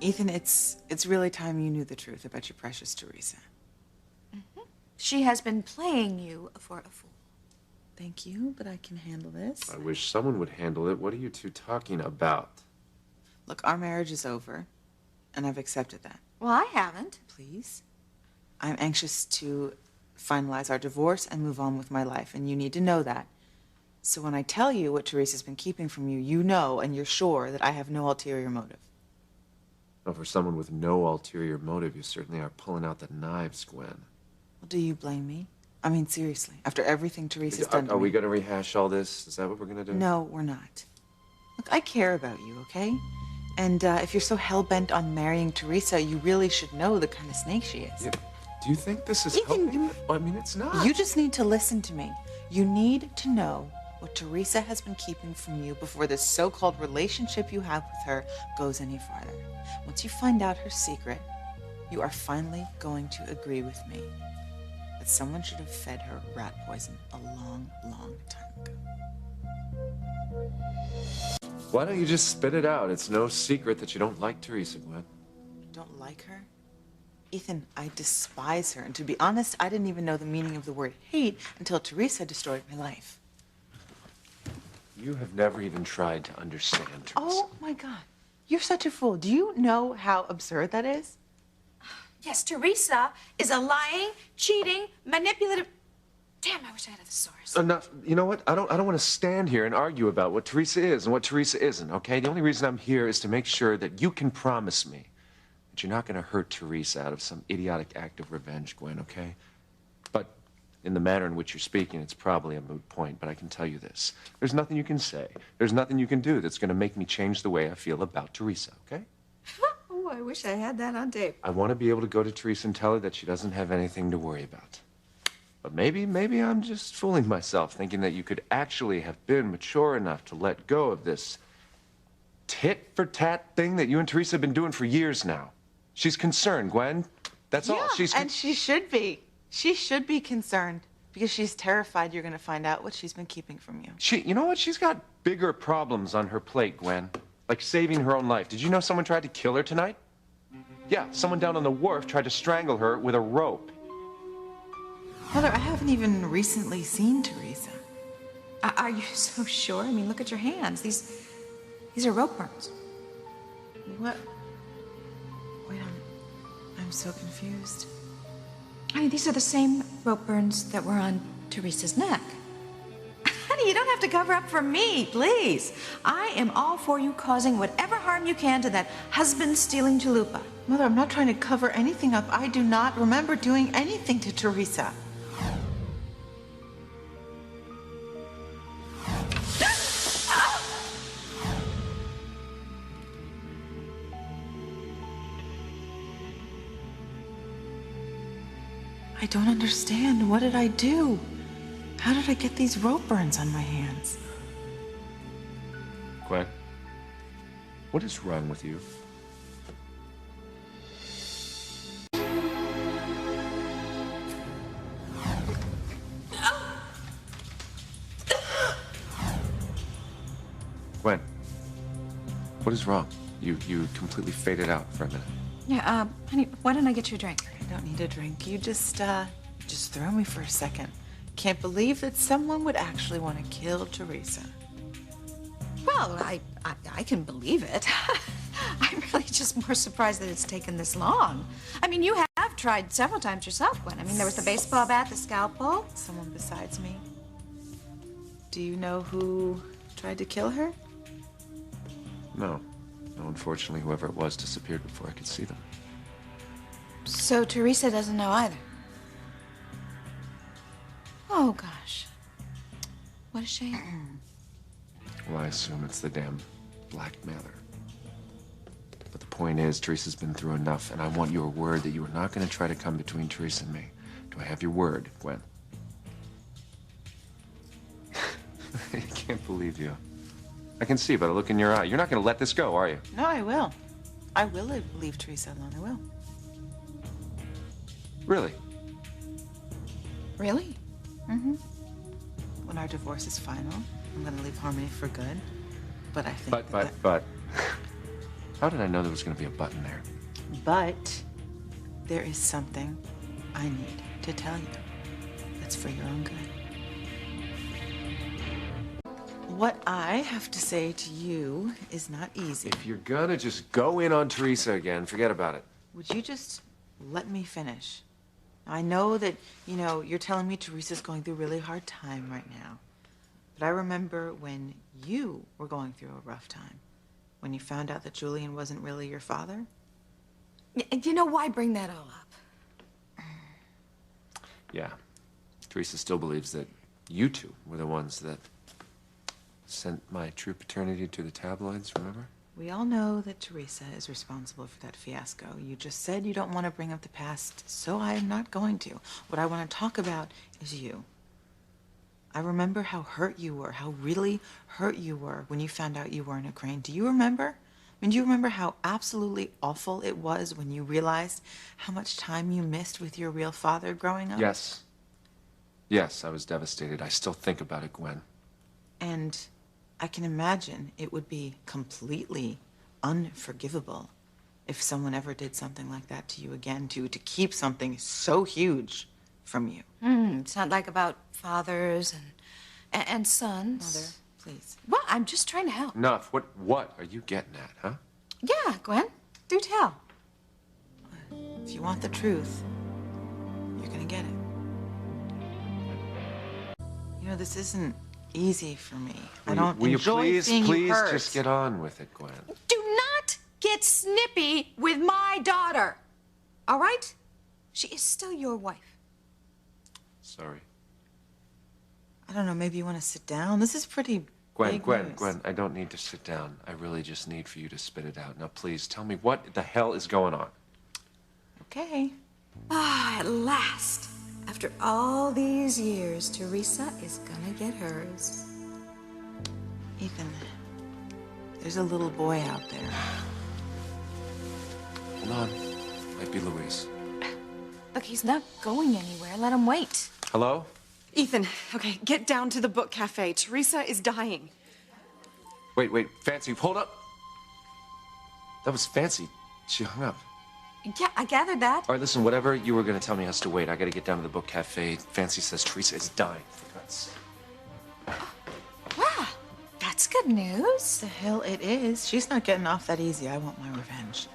Ethan, it's really time you knew the truth about your precious Teresa. She has been playing you for a fool. Thank you, but I can handle this. I wish someone would handle it. What are you two talking about? Look, our marriage is over, and I've accepted that. Well, I haven't. Please? I'm anxious to finalize our divorce and move on with my life, and you need to know that. So when I tell you what Teresa's been keeping from you, you know and you're sure that I have no ulterior motive. Well, for someone with no ulterior motive, you certainly are pulling out the knives, Gwen. Well, do you blame me? I mean, seriously, after everything Teresa's done to me. Are we going to rehash all this? Is that what we're going to do? No, we're not. Look, I care about you, okay? And if you're so hell-bent on marrying Teresa, you really should know the kind of snake she is. Yeah. Do you think this is Ethan, helping? I mean, it's not. You just need to listen to me. You need to know what Teresa has been keeping from you before this so-called relationship you have with her goes any farther. Once you find out her secret, you are finally going to agree with me that someone should have fed her rat poison a long, long time ago. Why don't you just spit it out? It's no secret that you don't like Teresa, Gwen. Don't like her? Ethan, I despise her. And to be honest, I didn't even know the meaning of the word hate until Teresa destroyed my life. You have never even tried to understand Teresa. Oh, my God. You're such a fool. Do you know how absurd that is? Yes, Teresa is a lying, cheating, manipulative... Damn, I wish I had a thesaurus. Enough. You know what? I don't want to stand here and argue about what Teresa is and what Teresa isn't, okay? The only reason I'm here is to make sure that you can promise me that you're not going to hurt Teresa out of some idiotic act of revenge, Gwen, okay? But in the manner in which you're speaking, it's probably a moot point, but I can tell you this. There's nothing you can say. There's nothing you can do that's going to make me change the way I feel about Teresa, okay? Oh, I wish I had that on tape. I want to be able to go to Teresa and tell her that she doesn't have anything to worry about. But maybe I'm just fooling myself, thinking that you could actually have been mature enough to let go of this tit-for-tat thing that you and Teresa have been doing for years now. She's concerned, Gwen. That's all. And she should be. She should be concerned because she's terrified you're going to find out what she's been keeping from you. You know what? She's got bigger problems on her plate, Gwen. Like saving her own life. Did you know someone tried to kill her tonight? Yeah, someone down on the wharf tried to strangle her with a rope. Mother, I haven't even recently seen Teresa. Are you so sure? I mean, look at your hands. These are rope burns. What? Wait, I'm so confused. I mean, these are the same rope burns that were on Teresa's neck. Honey, you don't have to cover up for me, please. I am all for you causing whatever harm you can to that husband-stealing chalupa. Mother, I'm not trying to cover anything up. I do not remember doing anything to Teresa. I don't understand. What did I do? How did I get these rope burns on my hands? Gwen, what is wrong with you? Gwen, what is wrong? You completely faded out for a minute. Yeah, honey, why don't I get you a drink? I don't need a drink. You just throw me for a second. Can't believe that someone would actually want to kill Teresa. Well, I can believe it. I'm really just more surprised that it's taken this long. I mean, you have tried several times yourself, Gwen. I mean, there was the baseball bat, the scalpel. Someone besides me. Do you know who tried to kill her? No. No, unfortunately, whoever it was disappeared before I could see them. So Teresa doesn't know either. Oh, gosh. What a shame. Well, I assume it's the damn blackmailer. But the point is, Teresa's been through enough, and I want your word that you are not going to try to come between Teresa and me. Do I have your word, Gwen? I can't believe you. I can see by the look in your eye. You're not going to let this go, are you? No, I will. I will leave Teresa alone. I will. Really? Really? Mm-hmm. When our divorce is final, I'm going to leave Harmony for good. But I think But. How did I know there was going to be a button there? But there is something I need to tell you that's for your own good. What I have to say to you is not easy. If you're gonna just go in on Teresa again, forget about it. Would you just let me finish? I know that, you're telling me Teresa's going through a really hard time right now. But I remember when you were going through a rough time. When you found out that Julian wasn't really your father. Why bring that all up? Yeah. Teresa still believes that you two were the ones that sent my true paternity to the tabloids, remember? We all know that Teresa is responsible for that fiasco. You just said you don't want to bring up the past, so I am not going to. What I want to talk about is you. I remember how hurt you were, how really hurt you were when you found out you weren't a Crane. Do you remember? Do you remember how absolutely awful it was when you realized how much time you missed with your real father growing up? Yes. Yes, I was devastated. I still think about it, Gwen. And I can imagine it would be completely unforgivable if someone ever did something like that to you again, to keep something so huge from you. It's not like about fathers and sons. Mother, please. Well, I'm just trying to help. Enough. What are you getting at, huh? Yeah, Gwen, do tell. If you want the truth, you're gonna get it. This isn't easy for me. I don't enjoy seeing you hurt. Please just get on with it, Gwen. Do not get snippy with my daughter. All right? She is still your wife. Sorry. I don't know, maybe you want to sit down? This is pretty big news. Gwen, I don't need to sit down. I really just need for you to spit it out. Now, please, tell me what the hell is going on? Okay. At last. After all these years, Teresa is gonna get hers. Ethan, there's a little boy out there. Hold on. Might be Louise. Look, he's not going anywhere. Let him wait. Hello? Ethan, okay, get down to the book cafe. Teresa is dying. Wait, Fancy, hold up. That was Fancy. She hung up. Yeah, I gathered that. All right, listen, whatever you were going to tell me has to wait. I got to get down to the book cafe. Fancy says Teresa is dying, for God's sake. Wow, that's good news. The hell it is. She's not getting off that easy. I want my revenge.